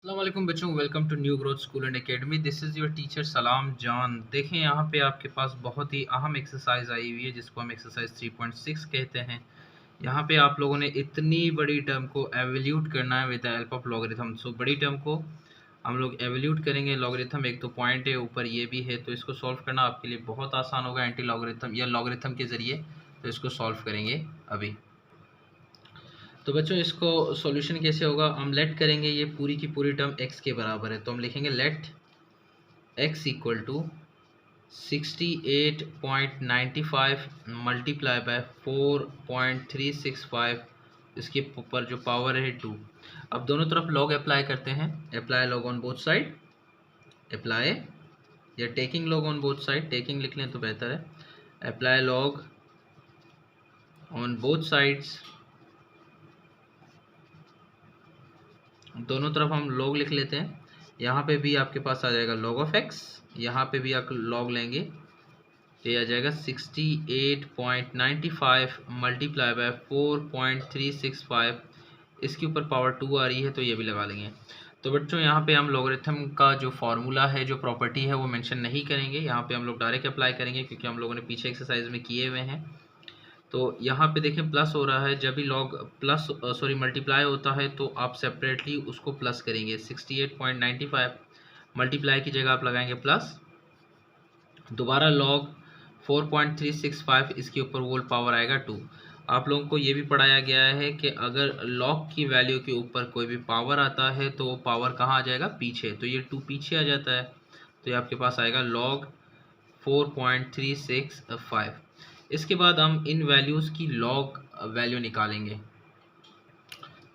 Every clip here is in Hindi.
अस्सलाम बच्चों, welcome to new growth school and academy. This is your teacher Salam Jan. देखें यहाँ पे आपके पास बहुत ही अहम एक्सरसाइज आई हुई है जिसको हम एक्सरसाइज 3.6 कहते हैं। यहाँ पे आप लोगों ने इतनी बड़ी टर्म को एवल्यूट करना है with the help of logarithm. So बड़ी टर्म को हम लोग एवल्यूट करेंगे। लॉगरिथम एक तो पॉइंट है, ऊपर ये भी है, तो इसको सॉल्व करना आपके लिए बहुत आसान होगा एंटी लॉगरिथम या लॉगरिथम के ज़रिए। तो इसको सॉल्व करेंगे अभी। तो बच्चों इसको सॉल्यूशन कैसे होगा, हम लेट करेंगे ये पूरी की पूरी टर्म x के बराबर है, तो हम लिखेंगे let x equal to 68.95 multiply by 4.365, इसके ऊपर जो पावर है 2। अब दोनों तरफ लॉग अप्लाई करते हैं। Apply log on both side, apply या taking log on both side, taking लिख लें तो बेहतर है। Apply log on both sides, दोनों तरफ हम लॉग लिख लेते हैं। यहाँ पे भी आपके पास आ जाएगा लॉग ऑफ एक्स, यहाँ पे भी आप लॉग लेंगे तो ये आ जाएगा 68.95 मल्टीप्लाई बाय 4.365, इसके ऊपर पावर 2 आ रही है तो ये भी लगा लेंगे। तो बच्चों यहाँ पे हम लॉगरिथम का जो फार्मूला है, जो प्रॉपर्टी है, वो मेंशन नहीं करेंगे। यहाँ पे हम लोग डायरेक्ट अप्लाई करेंगे क्योंकि हम लोगों ने पीछे एक्सरसाइज में किए हुए हैं। तो यहाँ पे देखें प्लस हो रहा है, जब भी लॉग प्लस मल्टीप्लाई होता है तो आप सेपरेटली उसको प्लस करेंगे। 68.95 मल्टीप्लाई की जगह आप लगाएंगे प्लस, दोबारा लॉग 4.365, इसके ऊपर वोल पावर आएगा 2। आप लोगों को ये भी पढ़ाया गया है कि अगर लॉग की वैल्यू के ऊपर कोई भी पावर आता है तो वो पावर कहाँ आ जाएगा, पीछे। तो ये 2 पीछे आ जाता है, तो ये आपके पास आएगा लॉग 4.365। इसके बाद हम इन वैल्यूज़ की लॉग वैल्यू निकालेंगे।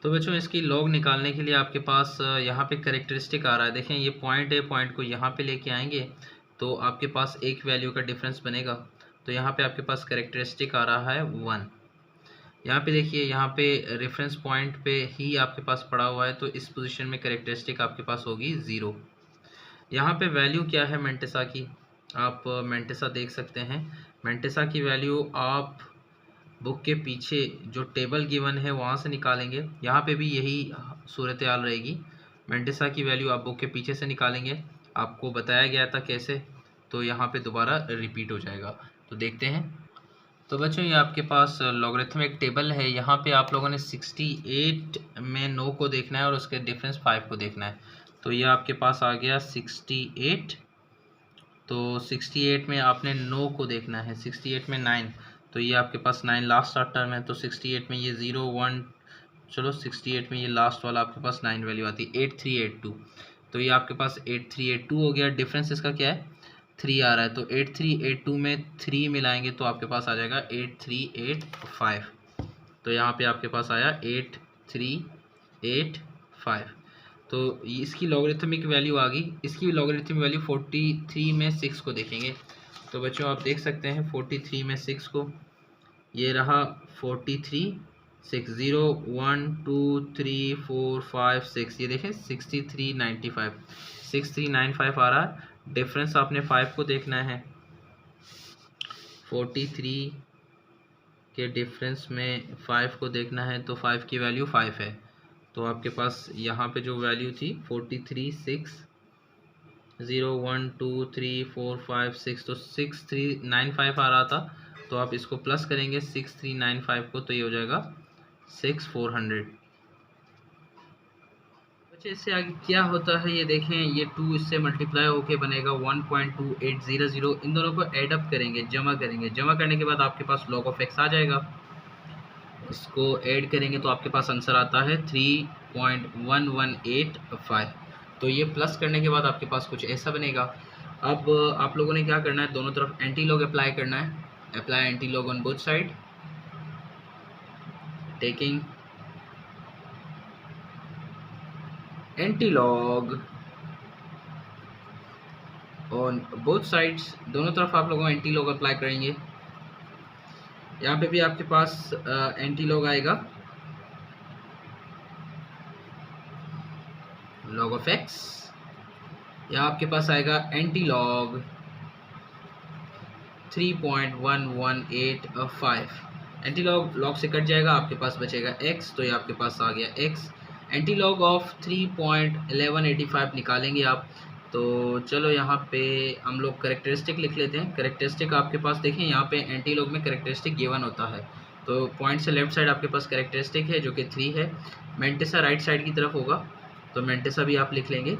तो बच्चों इसकी लॉग निकालने के लिए आपके पास यहाँ पे करेक्टरिस्टिक आ रहा है। देखें ये पॉइंट है, पॉइंट को यहाँ पे लेके आएंगे तो आपके पास एक वैल्यू का डिफरेंस बनेगा। तो यहाँ पे आपके पास करेक्टरिस्टिक आ रहा है 1। यहाँ पे देखिए, यहाँ पे रेफरेंस पॉइंट पे ही आपके पास पड़ा हुआ है, तो इस पोजीशन में करेक्टरिस्टिक आपके पास होगी 0। यहाँ पे वैल्यू क्या है मेंटेसा की, आप मेंटेसा देख सकते हैं। मेंटेसा की वैल्यू आप बुक के पीछे जो टेबल गिवन है वहाँ से निकालेंगे। यहाँ पे भी यही सूरत हाल रहेगी। मेंटेसा की वैल्यू आप बुक के पीछे से निकालेंगे, आपको बताया गया था कैसे, तो यहाँ पे दोबारा रिपीट हो जाएगा। तो देखते हैं। तो बच्चों ये आपके पास लॉगरिथम एक टेबल है। यहाँ पे आप लोगों ने 68 में 9 को देखना है और उसके डिफरेंस 5 को देखना है। तो ये आपके पास आ गया 68। तो 68 में आपने 9 को देखना है, 68 में 9, तो ये आपके पास 9 लास्ट टर्म है। तो 68 में ये 0 1, चलो 68 में ये लास्ट वाला आपके पास 9 वैल्यू आती है 8382। तो ये आपके पास 8382 हो गया। डिफरेंस इसका क्या है, 3 आ रहा है। तो 8382 में 3 मिलाएंगे तो आपके पास आ जाएगा 8385। तो यहाँ पे आपके पास आया 8385। तो इसकी लॉगरिथमिक वैल्यू आ गई। इसकी लॉगरिथमिक वैल्यू 43 में 6 को देखेंगे। तो बच्चों आप देख सकते हैं 43 में 6 को, ये रहा 43, 6 0 1 2 3 4 5 6, ये देखें 6395, 6395 आ रहा है। डिफरेंस आपने 5 को देखना है। 43 के डिफरेंस में 5 को देखना है, तो 5 की वैल्यू 5 है। तो आपके पास यहाँ पे जो वैल्यू थी 43 6 0 1 2 3 4 5 6, तो 6395 आ रहा था। तो आप इसको प्लस करेंगे 6395 को, तो ये हो जाएगा 6400। बच्चे इससे आगे क्या होता है ये देखें, ये 2 इससे मल्टीप्लाई होके बनेगा 1.2800। इन दोनों को एड अप करेंगे, जमा करेंगे। जमा करने के बाद आपके पास लॉग ऑफ एक्स आ जाएगा। इसको ऐड करेंगे तो आपके पास आंसर आता है 3.1185। तो ये प्लस करने के बाद आपके पास कुछ ऐसा बनेगा। अब आप लोगों ने क्या करना है, दोनों तरफ एंटी लॉग अप्लाई करना है। Apply anti log on both side, taking anti log on both sides, दोनों तरफ आप लोगों एंटी लॉग अप्लाई करेंगे। यहाँ पे भी आपके पास एंटी लॉग आएगा, लॉग ऑफ एक्स। यहाँ आपके पास आएगा anti log 3.1185। Anti log log से कट जाएगा, आपके पास बचेगा x, तो ये आपके पास आ गया x। एंटी लॉग ऑफ 3.1185 निकालेंगे आप। तो चलो यहाँ पे हम लोग करेक्टरिस्टिक लिख लेते हैं। करेक्टरिस्टिक आपके पास देखें यहाँ पे एंटी लॉग में करेक्टरिस्टिक गिवन होता है। तो पॉइंट से लेफ्ट साइड आपके पास करेक्टरिस्टिक है जो कि 3 है। मेंटिसा राइट साइड की तरफ होगा, तो मेंटिसा भी आप लिख लेंगे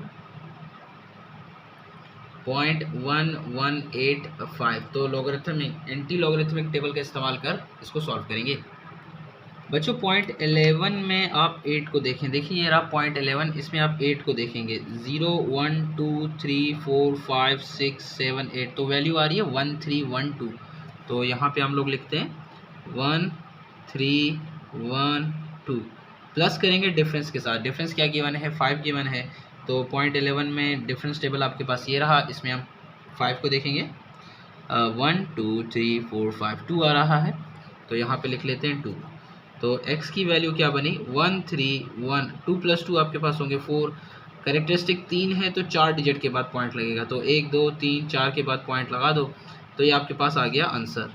0.1185। तो लॉगरिथमिक एंटी लॉगरिथमिक टेबल का इस्तेमाल कर इसको सॉल्व करेंगे। बच्चों 0.11 में आप 8 को देखें, देखिए ये रहा 0.11, इसमें आप 8 को देखेंगे 0 1 2 3 4 5 6 7 8, तो वैल्यू आ रही है 1312। तो यहाँ पे हम लोग लिखते हैं 1312 प्लस करेंगे डिफरेंस के साथ। डिफरेंस क्या गिवन है, 5 गिवन है। तो 0.11 में डिफरेंस टेबल आपके पास ये रहा, इसमें हम 5 को देखेंगे 1 2 3 4 5 2 आ रहा है, तो यहाँ पे लिख लेते हैं 2। तो x की वैल्यू क्या बनी 131, 2 + 2 आपके पास होंगे 4। करेक्टरिस्टिक 3 है तो 4 डिजिट के बाद पॉइंट लगेगा, तो 1 2 3 4 के बाद पॉइंट लगा दो, तो ये आपके पास आ गया आंसर।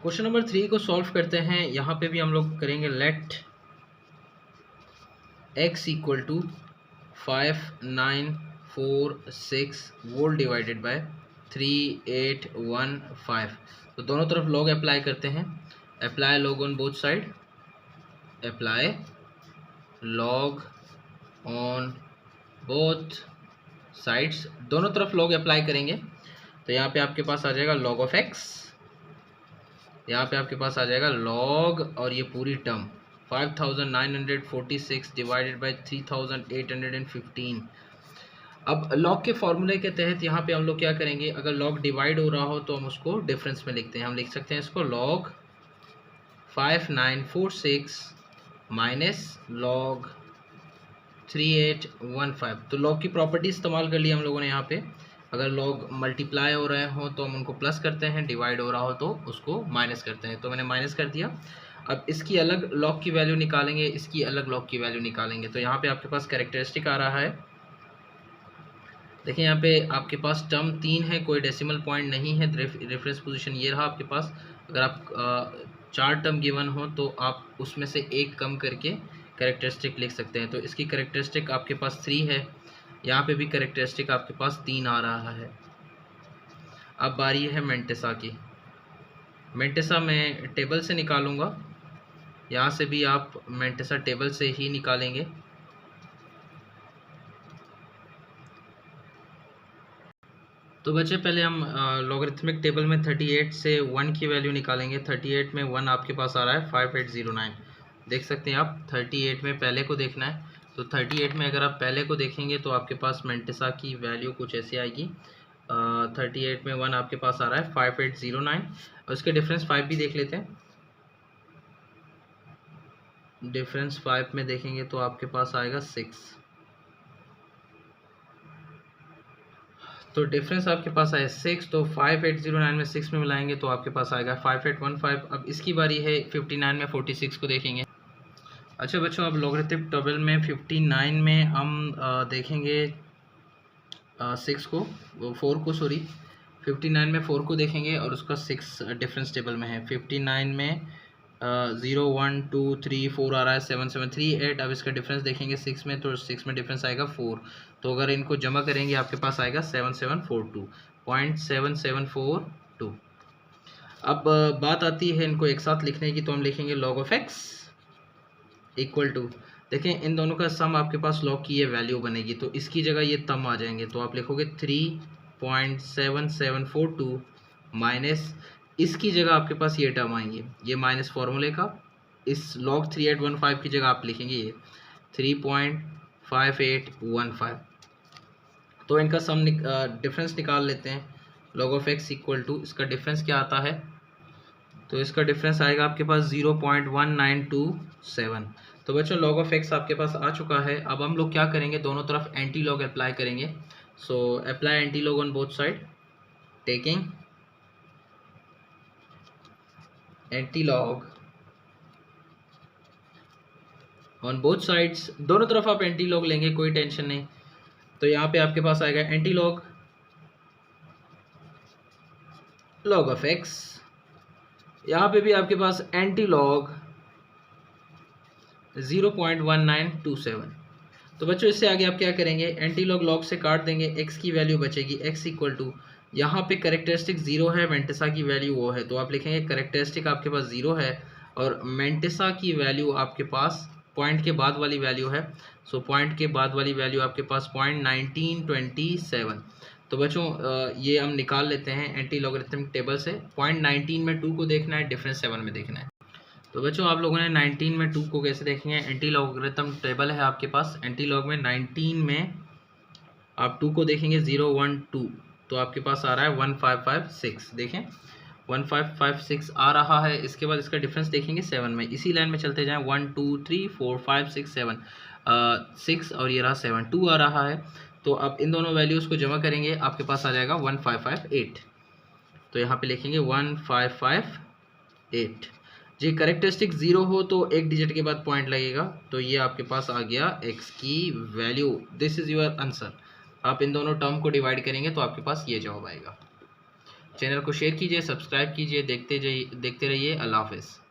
क्वेश्चन नंबर 3 को सॉल्व करते हैं। यहाँ पे भी हम लोग करेंगे let x = 5946 volt divided by 3815। तो दोनों तरफ लॉग अप्लाई करते हैं। Apply log on both side, apply log on both sides, दोनों तरफ लॉग अप्लाई करेंगे। तो यहाँ पे आपके पास आ जाएगा लॉग ऑफ x, यहाँ पे आपके पास आ जाएगा लॉग और ये पूरी टर्म 5946 डिवाइडेड बाय 3815। अब लॉग के फॉर्मूले के तहत यहाँ पे हम लोग क्या करेंगे, अगर लॉग डिवाइड हो रहा हो तो हम उसको डिफरेंस में लिखते हैं। हम लिख सकते हैं इसको लॉग 5946 माइनस लॉग 3815। तो लॉग की प्रॉपर्टी इस्तेमाल कर लिया हम लोगों ने यहाँ पे। अगर लॉग मल्टीप्लाई हो रहे हो तो हम उनको प्लस करते हैं, डिवाइड हो रहा हो तो उसको माइनस करते हैं। तो मैंने माइनस कर दिया। अब इसकी अलग लॉग की वैल्यू निकालेंगे, इसकी अलग लॉग की वैल्यू निकालेंगे। तो यहाँ पे आपके पास कैरेक्टरिस्टिक आ रहा है, देखिए यहाँ पे आपके पास टर्म 3 है, कोई डेसिमल पॉइंट नहीं है। रेफरेंस पोजीशन ये रहा आपके पास। अगर आप 4 टर्म गिवन हो तो आप उसमें से एक कम करके कैरेक्टरिस्टिक लिख सकते हैं। तो इसकी कैरेक्टरिस्टिक आपके पास 3 है, यहाँ पे भी कैरेक्टरिस्टिक आपके पास 3 आ रहा है। अब बारी है मेंटिसा की। मेंटिसा मैं टेबल से निकालूंगा, यहाँ से भी आप मेंटिसा टेबल से ही निकालेंगे। तो बच्चे पहले हम लॉगरिथमिक टेबल में 38 से 1 की वैल्यू निकालेंगे। 38 में 1 आपके पास आ रहा है 5809, देख सकते हैं आप। 38 में पहले को देखना है, तो 38 में अगर आप पहले को देखेंगे तो आपके पास मेंटिसा की वैल्यू कुछ ऐसी आएगी। 38 में 1 आपके पास आ रहा है 5809, और उसके डिफरेंस 5 भी देख लेते हैं। डिफरेंस 5 में देखेंगे तो आपके पास आएगा 6। तो डिफरेंस आपके पास है 6, तो 5809 में 6 में मिलाएंगे तो आपके पास आएगा 5815। अब इसकी बारी है 59 में 46 को देखेंगे। अच्छा बच्चों, अब लॉगरिथमिक टेबल में 59 में हम देखेंगे 6 को, 4 को, सॉरी 59 में 4 को देखेंगे और उसका 6 डिफरेंस टेबल में है। 59 में 0 1 2 3 4 आ रहा है, 7 7 3 8। अब इसका डिफरेंस देखेंगे 6 में, तो 6 में डिफरेंस आएगा 4। तो अगर इनको जमा करेंगे आपके पास आएगा 7742। अब बात आती है इनको एक साथ लिखने की, तो हम लिखेंगे log of x equal to, देखें इन दोनों का सम आपके पास log की ये वैल्यू बनेगी, तो इसकी जगह ये तम आ जाएंगे। तो आप लिखोगे 3.7742 माइनस, इसकी जगह आपके पास ये टर्म आएंगे, ये माइनस फार्मूले का, इस log 3815 की जगह आप लिखेंगे ये 3.5815। तो इनका सम डिफरेंस निकाल लेते हैं। log of x equal to, इसका डिफरेंस क्या आता है, तो इसका डिफरेंस आएगा आपके पास 0.1927। तो बच्चों log ऑफ x आपके पास आ चुका है। अब हम लोग क्या करेंगे, दोनों तरफ एंटी लॉग अप्लाई करेंगे। So apply anti log on both side, taking anti log on both sides, दोनों तरफ आप एंटी लॉग लेंगे, कोई टेंशन नहीं। तो यहाँ पे आपके पास आएगा anti log log of x, यहाँ पे भी आपके पास एंटी लॉग 0.1927। तो बच्चों इससे आगे आप क्या करेंगे, एंटी लॉग लॉग से काट देंगे, x की वैल्यू बचेगी, x इक्वल टू यहाँ पे करेक्टरिस्टिक 0 है, मेंटिसा की वैल्यू वो है, तो आप लिखेंगे करेक्टरिस्टिक आपके पास 0 है और मेंटिसा की वैल्यू आपके पास पॉइंट के बाद वाली वैल्यू है। सो पॉइंट के बाद वाली वैल्यू आपके पास 0.1927। तो बच्चों ये हम निकाल लेते हैं एंटी लॉगरिथमिक टेबल से। 0.19 में 2 को देखना है, डिफरेंस 7 में देखना है। तो बच्चों आप लोगों ने 19 में 2 को कैसे देखेंगे, एंटी लॉगरिथम टेबल है आपके पास, एंटी लॉग में 19 में आप 2 को देखेंगे 012, तो आपके पास आ रहा है 1556। देखें 1556 आ रहा है। इसके बाद इसका डिफरेंस देखेंगे 7 में, इसी लाइन में चलते जाएं, 1 2 3 4 5 6 7 6 और ये रहा 7, 2 आ रहा है। तो आप इन दोनों वैल्यूज़ को जमा करेंगे, आपके पास आ जाएगा 1558। तो यहाँ पे लिखेंगे 1558 जी। करेक्टरिस्टिक 0 हो तो एक डिजिट के बाद पॉइंट लगेगा, तो ये आपके पास आ गया x की value. This is your answer. आप इन दोनों टर्म को डिवाइड करेंगे तो आपके पास ये जवाब आएगा। चैनल को शेयर कीजिए, सब्सक्राइब कीजिए, देखते रहिए। अल्लाह हाफ़िज़।